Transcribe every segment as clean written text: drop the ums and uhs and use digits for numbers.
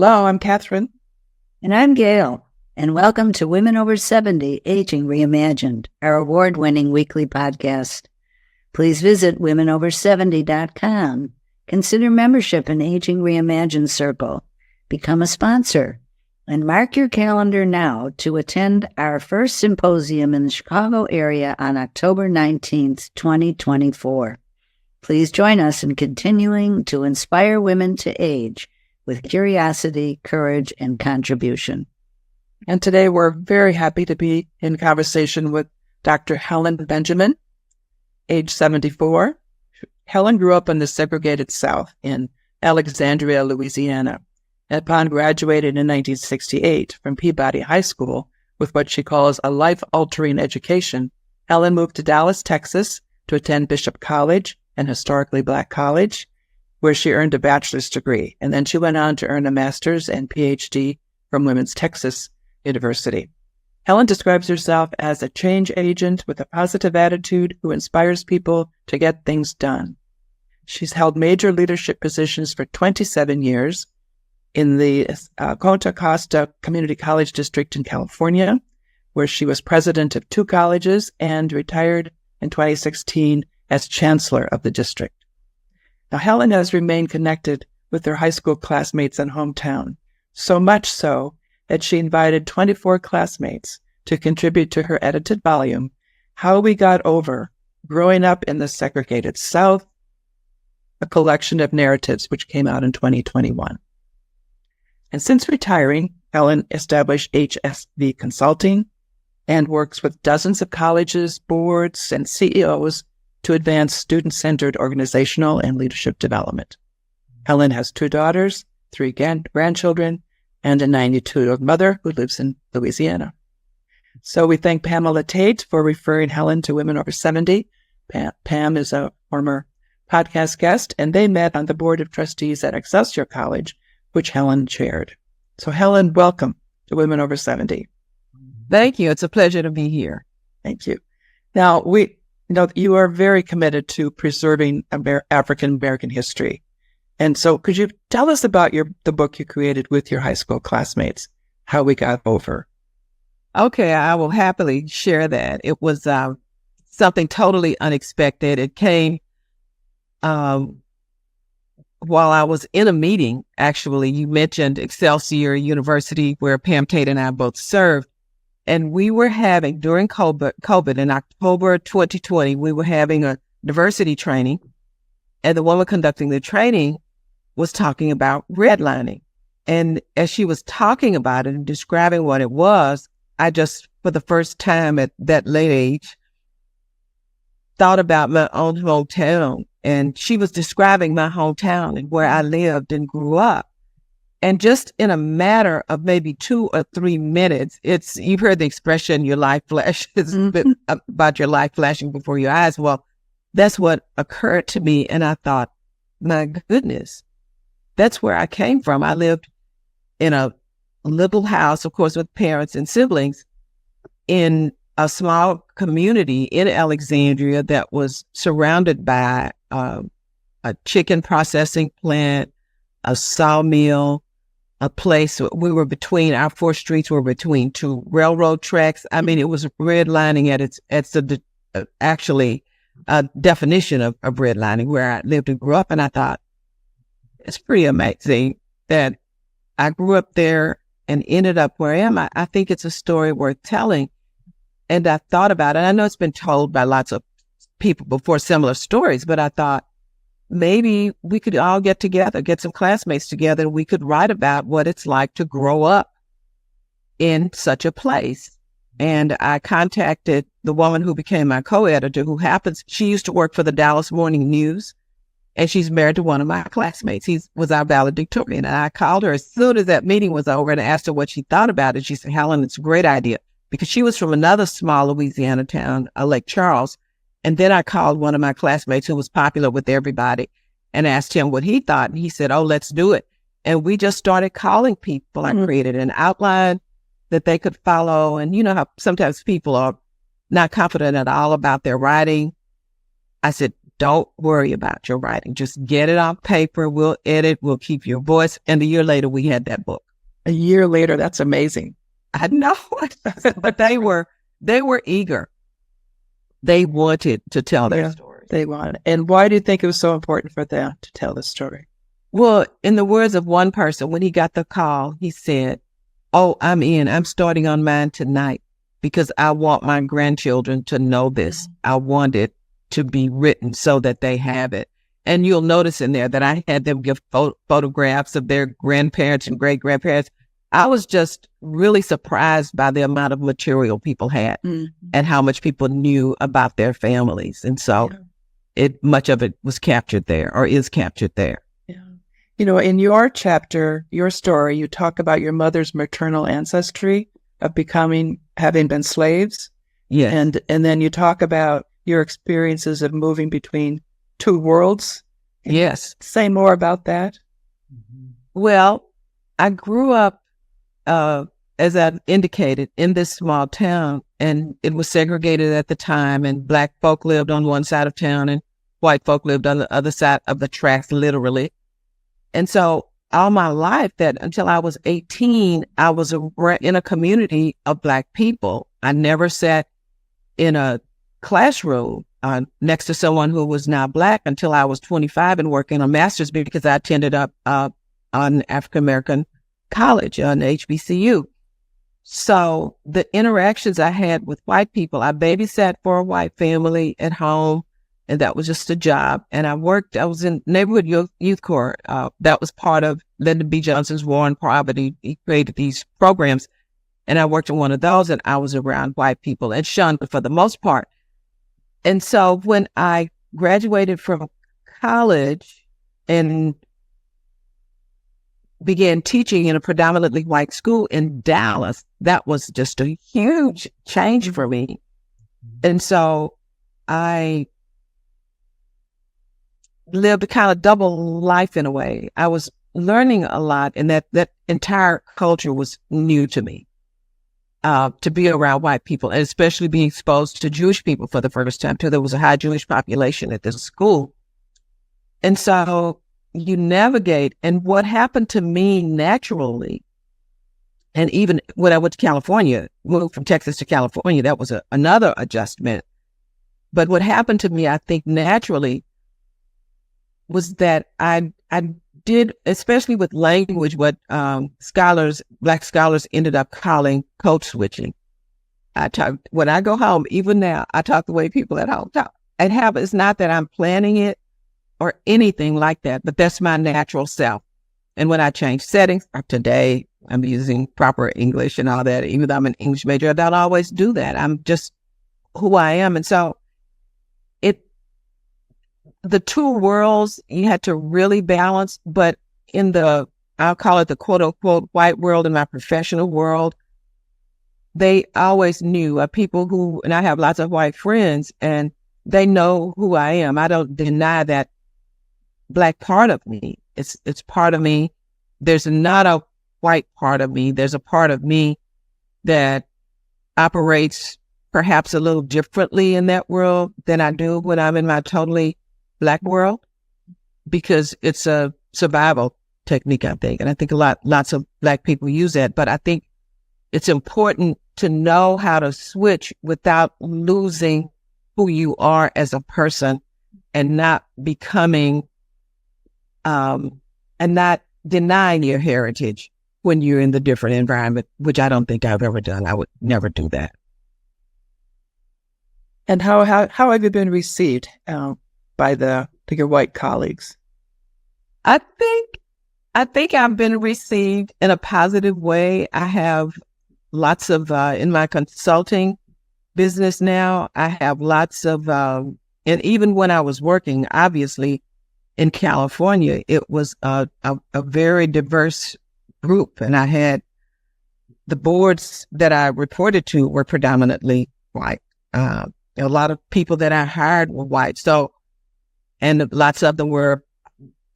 Hello, I'm Catherine. And I'm Gail, and welcome to Women Over 70 Aging Reimagined, our award-winning weekly podcast. Please visit womenover70.com. Consider membership in Aging Reimagined Circle. Become a sponsor. And mark your calendar now to attend our first symposium in the Chicago area on October 19th, 2024. Please join us in continuing to inspire women to age with curiosity, courage, and contribution. And today we're very happy to be in conversation with Dr. Helen Benjamin, age 74. Helen grew up in the segregated South in Alexandria, Louisiana. Upon graduating in 1968 from Peabody High School with what she calls a life-altering education, Helen moved to Dallas, Texas to attend Bishop College, an historically Black college, where she earned a bachelor's degree. And then she went on to earn a master's and PhD from Women's Texas University. Helen describes herself as a change agent with a positive attitude who inspires people to get things done. She's held major leadership positions for 27 years in the Contra Costa Community College District in California, where she was president of 2 colleges and retired in 2016 as chancellor of the district. Now, Helen has remained connected with her high school classmates and hometown, so much so that she invited 24 classmates to contribute to her edited volume, How We Got Over Growing Up in the Segregated South, a collection of narratives which came out in 2021. And since retiring, Helen established HSV Consulting and works with dozens of colleges, boards, and CEOs to advance student-centered organizational and leadership development. Helen has 2 daughters, 3 grandchildren, and a 92-year-old mother who lives in Louisiana. So we thank Pamela Tate for referring Helen to Women Over 70. Pam is a former podcast guest, and they met on the board of trustees at Excelsior College, which Helen chaired. So Helen, welcome to Women Over 70. Thank you. It's a pleasure to be here. Thank you. Now, we know you are very committed to preserving African-American history. And so could you tell us about the book you created with your high school classmates, How We Got Over? Okay, I will happily share that. It was something totally unexpected. It came while I was in a meeting, actually. You mentioned Excelsior University, where Pam Tate and I both served. And we were having, during COVID in October 2020, we were having a diversity training. And the woman conducting the training was talking about redlining. And as she was talking about it and describing what it was, I just, for the first time at that late age, thought about my own hometown. And she was describing my hometown and where I lived and grew up. And just in a matter of maybe 2 or 3 minutes, you've heard the expression, your life flashes, about your life flashing before your eyes. Well, that's what occurred to me. And I thought, my goodness, that's where I came from. I lived in a little house, of course, with parents and siblings in a small community in Alexandria that was surrounded by a chicken processing plant, a sawmill, a place. We were between, our 4 streets were between 2 railroad tracks. I mean, it was redlining at its actually a definition of redlining, where I lived and grew up. And I thought, it's pretty amazing that I grew up there and ended up where I am. I think it's a story worth telling. And I thought about it. I know it's been told by lots of people before, similar stories, but I thought maybe we could all get together, get some classmates together, and we could write about what it's like to grow up in such a place. And I contacted the woman who became my co-editor, she used to work for the Dallas Morning News, and she's married to one of my classmates. He was our valedictorian. And I called her as soon as that meeting was over and asked her what she thought about it. She said, Helen, it's a great idea, because she was from another small Louisiana town, Lake Charles. And then I called one of my classmates who was popular with everybody and asked him what he thought. And he said, oh, let's do it. And we just started calling people. I created an outline that they could follow. And you know how sometimes people are not confident at all about their writing. I said, don't worry about your writing. Just get it on paper. We'll edit. We'll keep your voice. And a year later, we had that book. A year later, that's amazing. I know, but they were eager. They wanted to tell their stories. They wanted. And why do you think it was so important for them to tell the story? Well, in the words of one person, when he got the call, he said, "Oh, I'm in. I'm starting on mine tonight because I want my grandchildren to know this. I want it to be written so that they have it." And you'll notice in there that I had them give photographs of their grandparents and great-grandparents. I was just really surprised by the amount of material people had and how much people knew about their families. And so much of it was captured there or is captured there. Yeah. You know, in your chapter, your story, you talk about your mother's maternal ancestry of having been slaves. Yes. And then you talk about your experiences of moving between two worlds. Yes. Say more about that. Well, I grew up, as I indicated, in this small town, and it was segregated at the time, and Black folk lived on one side of town and white folk lived on the other side of the tracks, literally. And so all my life, that until I was 18, I was in a community of Black people. I never sat in a classroom next to someone who was not Black until I was 25 and working a master's because I attended on African-American college, on HBCU. So the interactions I had with white people, I babysat for a white family at home, and that was just a job. And I was in neighborhood youth corps. That was part of Lyndon B. Johnson's War on Poverty. He created these programs, and I worked in one of those, and I was around white people and shunned for the most part. And so when I graduated from college and began teaching in a predominantly white school in Dallas, that was just a huge change for me. And so I lived a kind of double life in a way. I was learning a lot, and that entire culture was new to me, to be around white people, and especially being exposed to Jewish people for the first time too. There was a high Jewish population at this school. And so you navigate, and what happened to me naturally, and even when I went to California, moved from Texas to California, that was another adjustment. But what happened to me, I think naturally, was that I did, especially with language, what Black scholars ended up calling code switching. When I go home, even now, I talk the way people at home talk. It's not that I'm planning it or anything like that, but that's my natural self. And when I change settings, today I'm using proper English and all that, even though I'm an English major, I don't always do that. I'm just who I am. And so the two worlds you had to really balance, but I'll call it the quote unquote white world and my professional world, they always knew people and I have lots of white friends, and they know who I am. I don't deny that Black part of me. It's part of me. There's not a white part of me. There's a part of me that operates perhaps a little differently in that world than I do when I'm in my totally Black world, because it's a survival technique, I think. And I think lots of Black people use that. But I think it's important to know how to switch without losing who you are as a person, and not becoming and not denying your heritage when you're in the different environment, which I don't think I've ever done. I would never do that. And how have you been received by your white colleagues? I think I've been received in a positive way. I have lots of in my consulting business now. I have lots of, and even when I was working, obviously, in California, it was a very diverse group, and I had the boards that I reported to were predominantly white. A lot of people that I hired were white, and lots of them were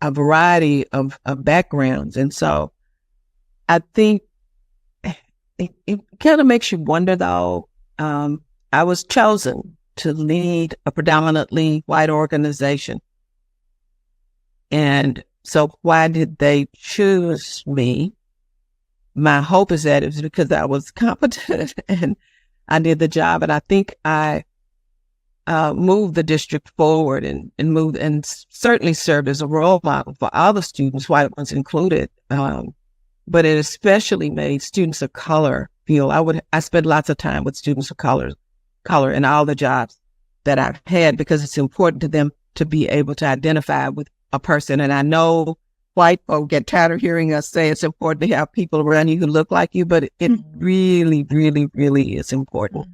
a variety of backgrounds, and so I think it kind of makes you wonder, though. I was chosen to lead a predominantly white organization. And so why did they choose me? My hope is that it was because I was competent and I did the job. And I think I moved the district forward and moved and certainly served as a role model for other students, white ones included. But it especially made students of color feel, I spent lots of time with students of color in all the jobs that I've had, because it's important to them to be able to identify with a person. And I know white folk get tired of hearing us say it's important to have people around you who look like you, but it really, really, really is important.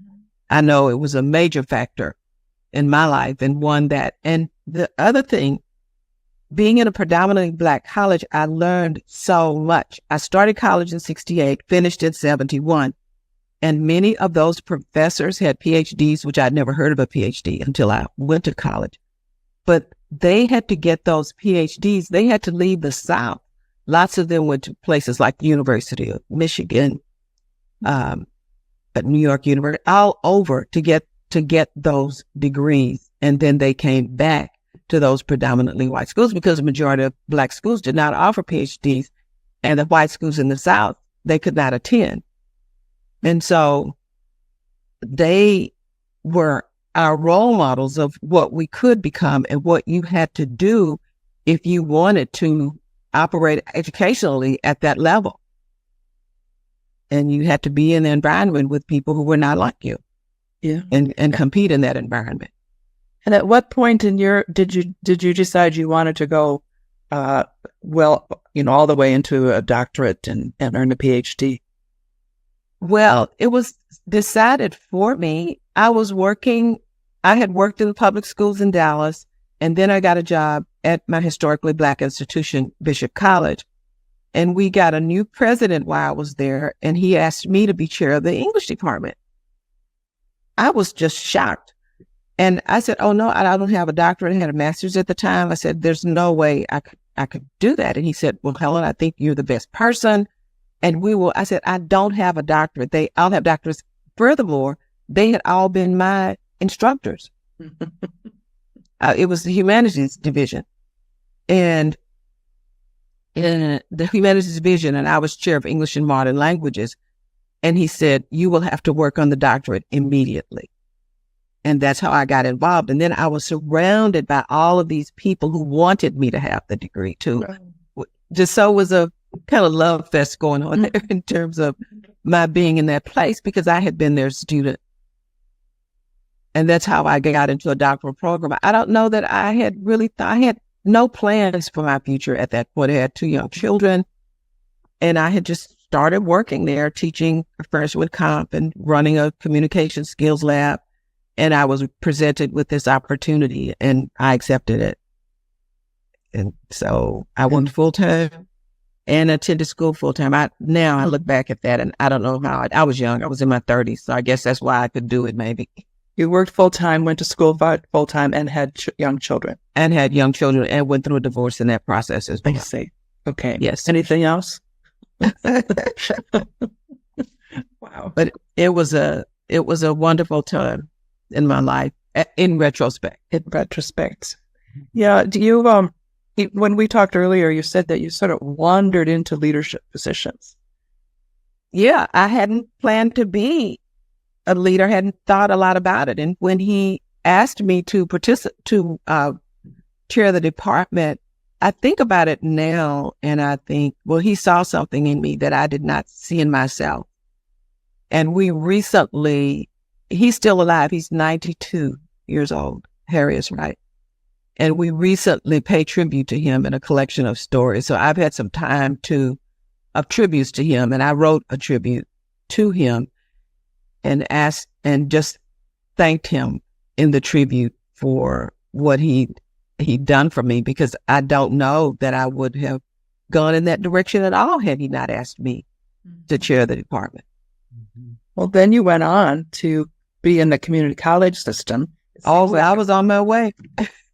I know it was a major factor in my life, and one that, and the other thing, being in a predominantly Black college, I learned so much. I started college in 68, finished in 71. And many of those professors had PhDs, which I'd never heard of a PhD until I went to college. But they had to get those PhDs. They had to leave the South. Lots of them went to places like the University of Michigan, at New York University, all over to get those degrees. And then they came back to those predominantly white schools, because the majority of Black schools did not offer PhDs, and the white schools in the South, they could not attend. And so they were our role models of what we could become and what you had to do if you wanted to operate educationally at that level. And you had to be in an environment with people who were not like you. Yeah. And compete in that environment. And at what point in your did you decide you wanted to go all the way into a doctorate and earn a PhD? Well, it was decided for me. I had worked in the public schools in Dallas, and then I got a job at my historically Black institution, Bishop College. And we got a new president while I was there, and he asked me to be chair of the English department. I was just shocked. And I said, oh, no, I don't have a doctorate. I had a master's at the time. I said, there's no way I could do that. And he said, well, Helen, I think you're the best person. And I said, I don't have a doctorate. They all have doctorates. Furthermore, they had all been my instructors. It was the humanities division. And in the humanities division, and I was chair of English and modern languages. And he said, you will have to work on the doctorate immediately. And that's how I got involved. And then I was surrounded by all of these people who wanted me to have the degree too. Right. Just so it was a kind of love fest going on there in terms of my being in that place, because I had been their student. And that's how I got into a doctoral program. I don't know that I had I had no plans for my future at that point. I had 2 young children, and I had just started working there, teaching first with comp and running a communication skills lab. And I was presented with this opportunity, and I accepted it. And so I went full time and attended school full time. Now I look back at that, and I don't know how I was young. I was in my 30s. So I guess that's why I could do it, maybe. You worked full time, went to school full time, and had young children. And had young children, and went through a divorce in that process as well. I see. Okay. Yes. Anything else? Wow. But it was a wonderful time in my life, in retrospect. Yeah. Do you, when we talked earlier, you said that you sort of wandered into leadership positions. Yeah, I hadn't planned to be a leader, hadn't thought a lot about it. And when he asked me to chair the department, I think about it now, and I think, well, he saw something in me that I did not see in myself. And he's still alive. He's 92 years old. Harry is right. And we recently paid tribute to him in a collection of stories. So I've had some time of tributes to him. And I wrote a tribute to him and just thanked him in the tribute for what he'd done for me, because I don't know that I would have gone in that direction at all had he not asked me to chair the department. Well, then you went on to be in the community college system. Oh, I was on my way.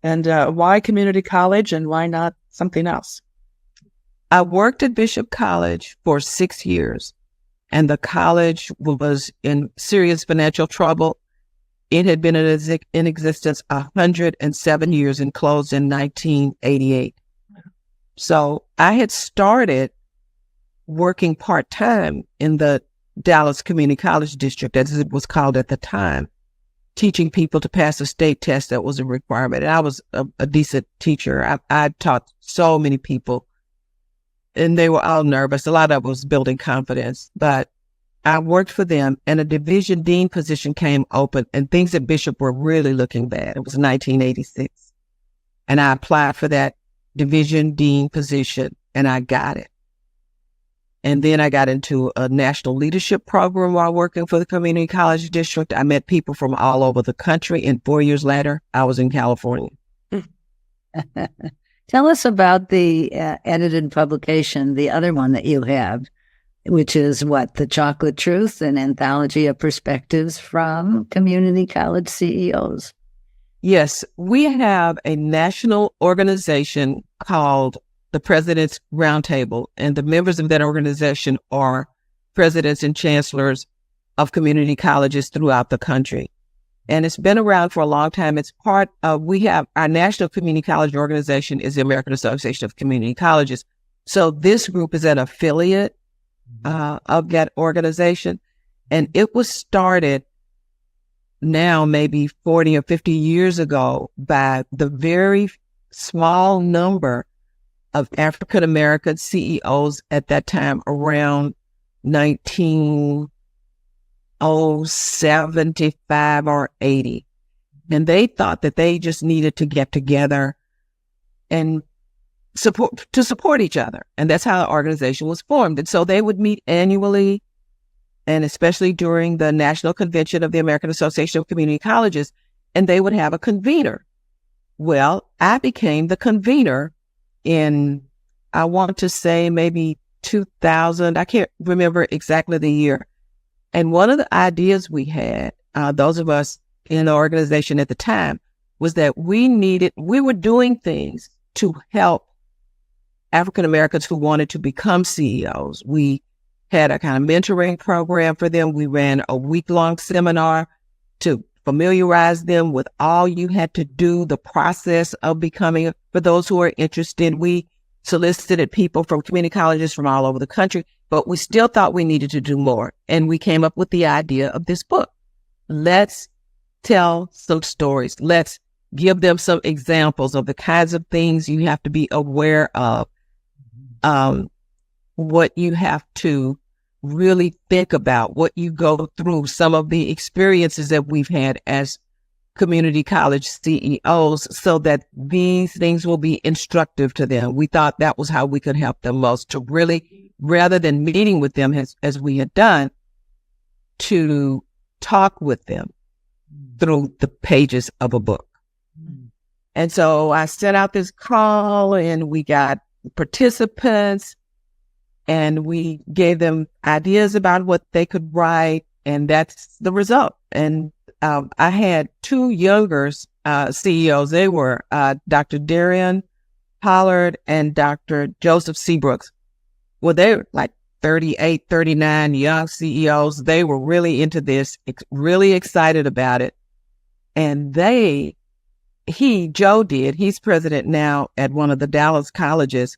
And why community college, and why not something else? I worked at Bishop College for 6 years, and the college was in serious financial trouble. It had been in existence 107 years and closed in 1988. So I had started working part-time in the Dallas Community College District, as it was called at the time, teaching people to pass a state test that was a requirement. And I was a decent teacher. I taught so many people, and they were all nervous. A lot of it was building confidence, but I worked for them, and a division dean position came open, and things at Bishop were really looking bad. It was 1986. And I applied for that division dean position, and I got it. And then I got into a national leadership program while working for the community college district. I met people from all over the country. And 4 years later, I was in California. Tell us about the edited publication, the other one that you have, which is what? The Chocolate Truth, an anthology of perspectives from community college CEOs. Yes, we have a national organization called the President's Roundtable, and the members of that organization are presidents and chancellors of community colleges throughout the country. And it's been around for a long time. It's part of, we have our national community college organization is the American Association of Community Colleges. So this group is an affiliate of that organization. And it was started now maybe 40 or 50 years ago by the very small number of African-American CEOs at that time, around 1975 or 80. And they thought that they just needed to get together and support each other. And that's how the organization was formed. And so they would meet annually, and especially during the National Convention of the American Association of Community Colleges, and they would have a convener. Well, I became the convener in, I want to say maybe 2000. I can't remember exactly the year. And one of the ideas we had, those of us in the organization at the time, was that we were doing things to help African Americans who wanted to become CEOs. We had a kind of mentoring program for them. We ran a week-long seminar to familiarize them with all you had to do, the process of becoming, for those who are interested. We solicited people from community colleges from all over the country, but we still thought we needed to do more. And we came up with the idea of this book. Let's tell some stories. Let's give them some examples of the kinds of things you have to be aware of, what you have to really think about, what you go through, some of the experiences that we've had as community college CEOs, so that these things will be instructive to them. We thought that was how we could help them most, to really, rather than meeting with them as we had done, to talk with them through the pages of a book. And so I sent out this call, and we got participants, and we gave them ideas about what they could write, and that's the result. And I had two younger CEOs. They were Dr. Darian Pollard and Dr. Joseph Seabrooks. Well, they were like 38, 39 young CEOs. They were really into this, really excited about it. And he's president now at one of the Dallas colleges,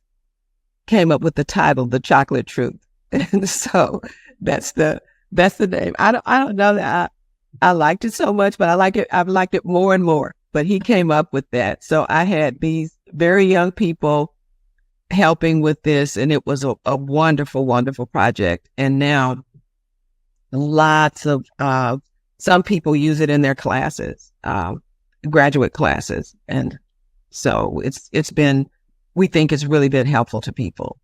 came up with the title, The Chocolate Truth. And so that's the name. I don't know that I liked it so much, but I've liked it more and more. But he came up with that. So I had these very young people helping with this, and it was a wonderful, wonderful project. And now lots of, some people use it in their classes, graduate classes. And so we think it's really been helpful to people.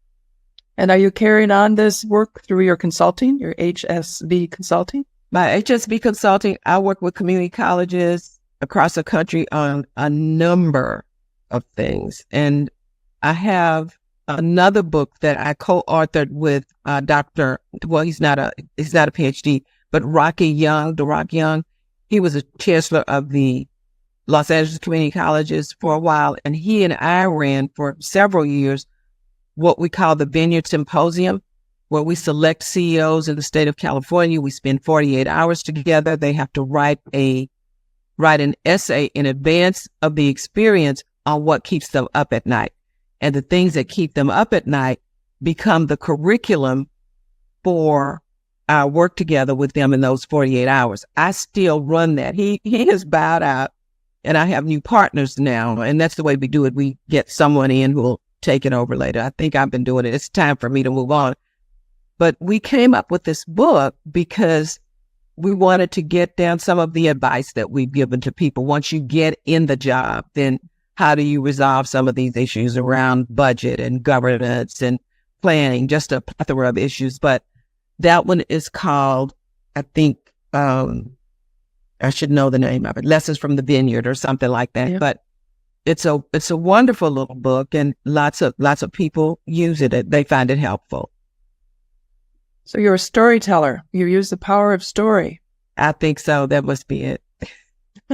And are you carrying on this work through your consulting, your HSV Consulting? My HSV Consulting, I work with community colleges across the country on a number of things. And I have another book that I co-authored with he's not a PhD, but Rocky Young. He was a chancellor of the Los Angeles Community Colleges for a while, and he and I ran for several years what we call the Vineyard Symposium, where we select CEOs in the state of California. We spend 48 hours together. They have to write a write an essay in advance of the experience on what keeps them up at night. And the things that keep them up at night become the curriculum for our work together with them in those 48 hours. I still run that. He has bowed out, and I have new partners now. And that's the way we do it. We get someone in who will take it over later. I think I've been doing it. It's time for me to move on. But we came up with this book because we wanted to get down some of the advice that we've given to people. Once you get in the job, then how do you resolve some of these issues around budget and governance and planning, just a plethora of issues. But that one is called, I think, I should know the name of it, Lessons from the Vineyard or something like that. Yeah. But it's a wonderful little book, and lots of people use it. They find it helpful. So you're a storyteller. You use the power of story. I think so. That must be it.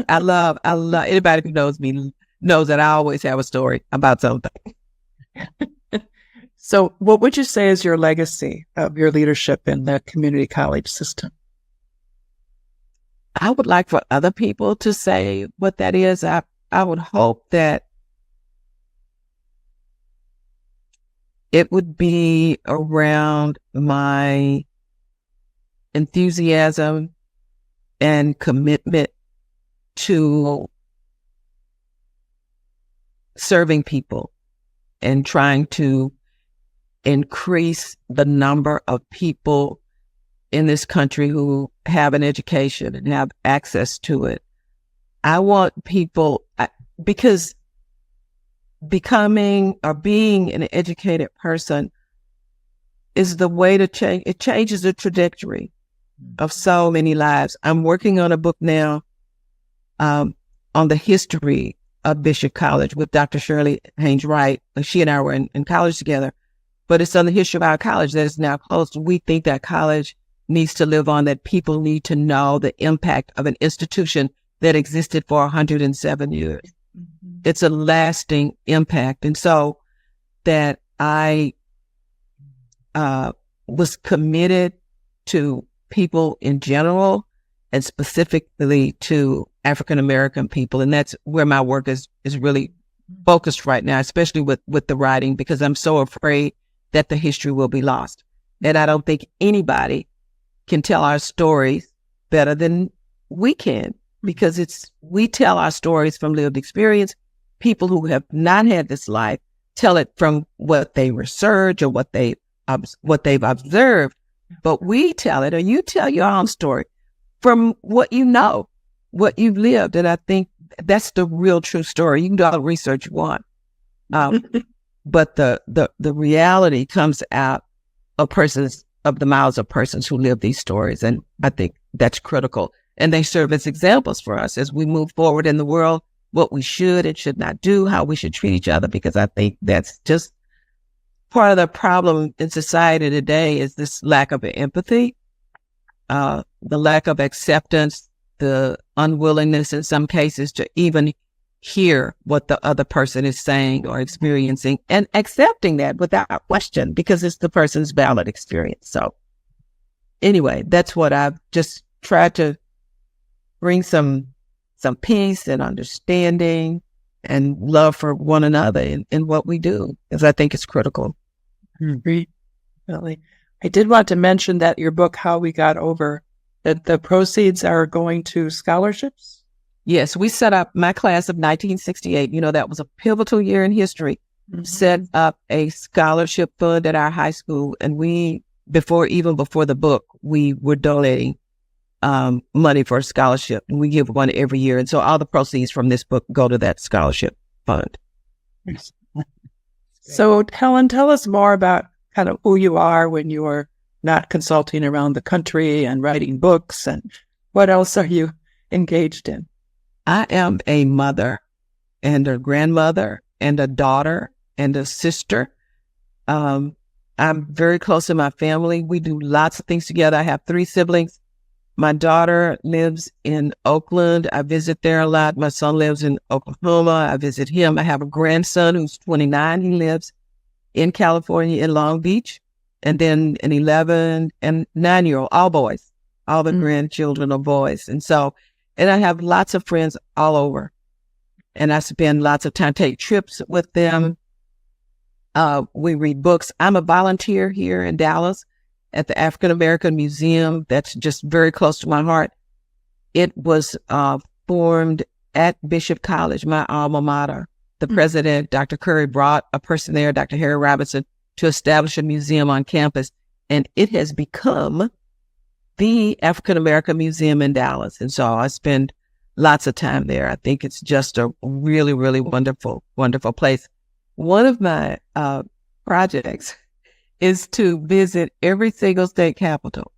I love anybody who knows me knows that I always have a story about something. So what would you say is your legacy of your leadership in the community college system? I would like for other people to say what that is. I would hope that it would be around my enthusiasm and commitment to serving people and trying to increase the number of people in this country who have an education and have access to it. I want people, because becoming or being an educated person is the way to change. It changes the trajectory of so many lives. I'm working on a book now on the history of Bishop College with Dr. Shirley Haynes Wright. She and I were in college together, but it's on the history of our college that is now closed. We think that college needs to live on, that people need to know the impact of an institution that existed for 107 years. Mm-hmm. It's a lasting impact. And so that I was committed to people in general and specifically to African-American people. And that's where my work is really focused right now, especially with the writing, because I'm so afraid that the history will be lost. And I don't think anybody can tell our stories better than we can, because we tell our stories from lived experience. People who have not had this life tell it from what they research or what they've observed, but we tell it, or you tell your own story from what you know, what you've lived. And I think that's the real true story. You can do all the research you want. But the reality comes out of the mouths of persons who live these stories. And I think that's critical. And they serve as examples for us as we move forward in the world, what we should and should not do, how we should treat each other, because I think that's just part of the problem in society today, is this lack of empathy, the lack of acceptance, the unwillingness in some cases to even hear what the other person is saying or experiencing, and accepting that without question, because it's the person's valid experience. So anyway, that's what I've just tried to bring, some peace and understanding and love for one another in what we do, because I think it's critical. Really. I did want to mention that your book, How We Got Over, that the proceeds are going to scholarships? Yes, we set up my class of 1968. That was a pivotal year in history. Mm-hmm. Set up a scholarship fund at our high school. And even before the book, we were donating money for a scholarship. And we give one every year. And so all the proceeds from this book go to that scholarship fund. So Helen, tell us more about kind of who you are when you are not consulting around the country and writing books, and what else are you engaged in? I am a mother and a grandmother and a daughter and a sister. I'm very close to my family. We do lots of things together. I have 3 siblings. My daughter lives in Oakland. I visit there a lot. My son lives in Oklahoma. I visit him. I have a grandson who's 29. He lives in California, in Long Beach. And then an 11 and 9-year-old, all boys. All the grandchildren are boys. And so And I have lots of friends all over. And I spend lots of time, take trips with them. We read books. I'm a volunteer here in Dallas at the African American Museum. That's just very close to my heart. It was formed at Bishop College, my alma mater. The president, Dr. Curry, brought a person there, Dr. Harry Robinson, to establish a museum on campus. And it has become the African American Museum in Dallas. And so I spend lots of time there. I think it's just a really, really wonderful, wonderful place. One of my projects is to visit every single state capital.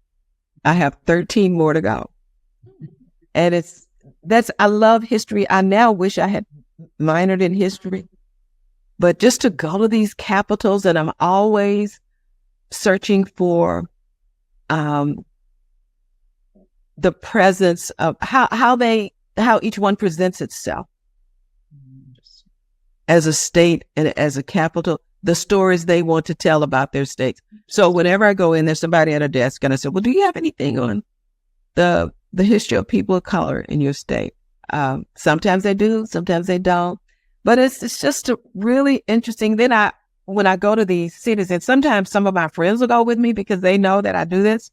I have 13 more to go. And I love history. I now wish I had minored in history, but just to go to these capitals, and I'm always searching for the presence of how each one presents itself as a state and as a capital, the stories they want to tell about their states. So whenever I go in, there's somebody at a desk and I say, well, do you have anything on the history of people of color in your state? Sometimes they do, sometimes they don't, but it's just a really interesting. Then when I go to these cities, and sometimes some of my friends will go with me because they know that I do this.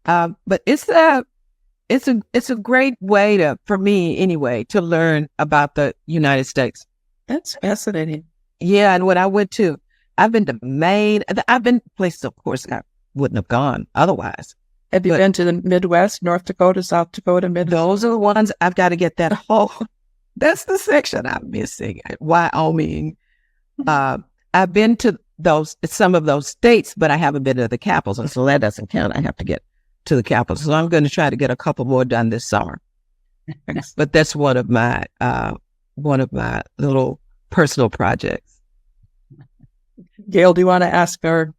But it's a great way for me anyway, to learn about the United States. That's fascinating. Yeah. And when I've been to Maine, I've been places, of course, I wouldn't have gone otherwise. Have you been to the Midwest, North Dakota, South Dakota, Midwest? Those are the ones I've got to get that whole, that's the section I'm missing. Wyoming. I've been to some of those states, but I haven't been to the capitals. And so that doesn't count. I have to get to the capitals. So I'm going to try to get a couple more done this summer. But that's one of my little personal projects. Gail, do you want to ask our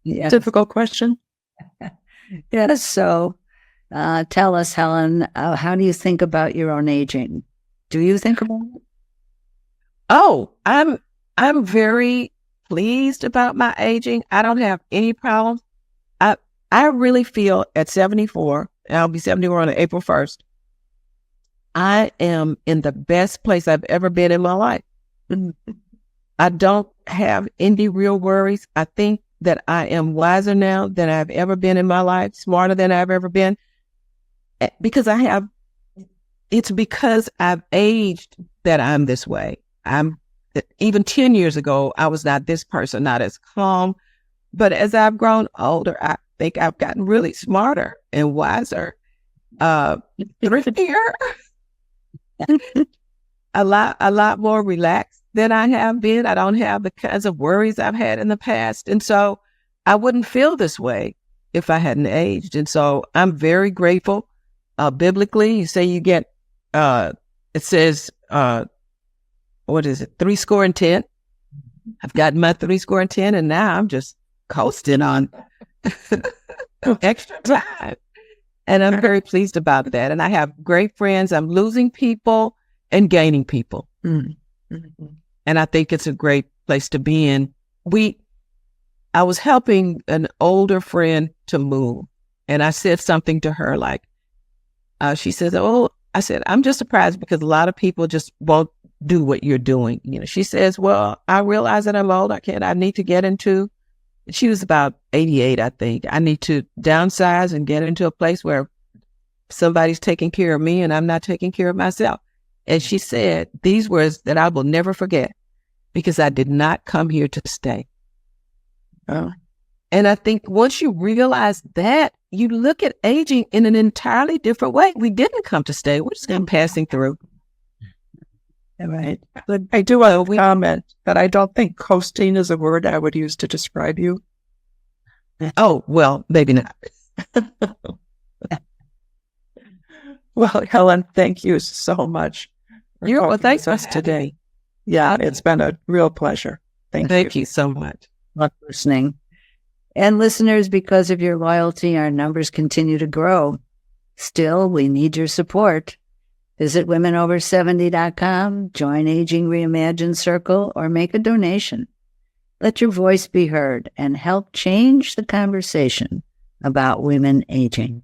typical question? Yes. So tell us, Helen, how do you think about your own aging? Do you think about it? Oh, I'm very pleased about my aging. I don't have any problems. I really feel at 74, and I'll be 74 on April 1st, I am in the best place I've ever been in my life. I don't have any real worries. I think that I am wiser now than I've ever been in my life, smarter than I've ever been, because it's because I've aged that I'm this way. Even 10 years ago, I was not this person, not as calm. But as I've grown older, I think I've gotten really smarter and wiser, thriftier, a lot more relaxed than I have been. I don't have the kinds of worries I've had in the past. And so I wouldn't feel this way if I hadn't aged. And so I'm very grateful. Biblically, you say you get, it says, what is it? 70. I've gotten my 70, and now I'm just coasting on extra time. And I'm very pleased about that. And I have great friends. I'm losing people and gaining people. Mm-hmm. And I think it's a great place to be in. I was helping an older friend to move, and I said something to her like, she says, oh, I said, I'm just surprised because a lot of people just won't do what you're doing. She says, well, I realize that I'm old. I need to get into, she was about 88, I think. I need to downsize and get into a place where somebody's taking care of me and I'm not taking care of myself. And she said these words that I will never forget, because I did not come here to stay. Oh. And I think once you realize that, you look at aging in an entirely different way. We didn't come to stay. We're just passing through. Right. But I do want to comment that I don't think coasting is a word I would use to describe you. Oh, well, maybe not. Well, Helen, thank you so much. Thanks for us today. Yeah, it's been a real pleasure. Thank you so much for listening. And listeners, because of your loyalty, our numbers continue to grow. Still, we need your support. Visit womenover70.com, join Aging Reimagined Circle, or make a donation. Let your voice be heard and help change the conversation about women aging.